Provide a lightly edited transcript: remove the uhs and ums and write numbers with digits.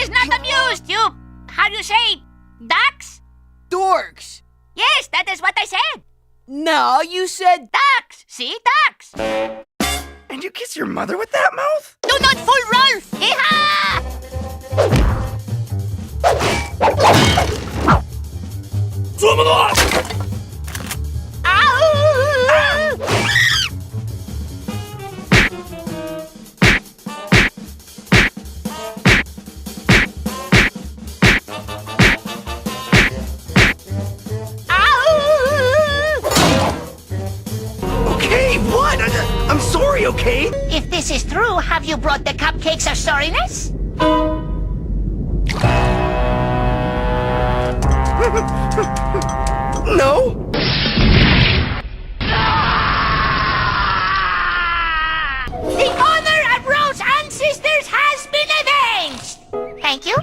is not amused, you... How do you say? Ducks? Dorks. Yes, that is what I said. No, you said... Ducks. See? Ducks. And you kiss your mother with that mouth? Do not fool Rolf. Hee-haw! Okay, what? I'm sorry, okay? If this is true, have you brought the cupcakes of sorriness? No? The honor of Rose and Sisters has been avenged! Thank you.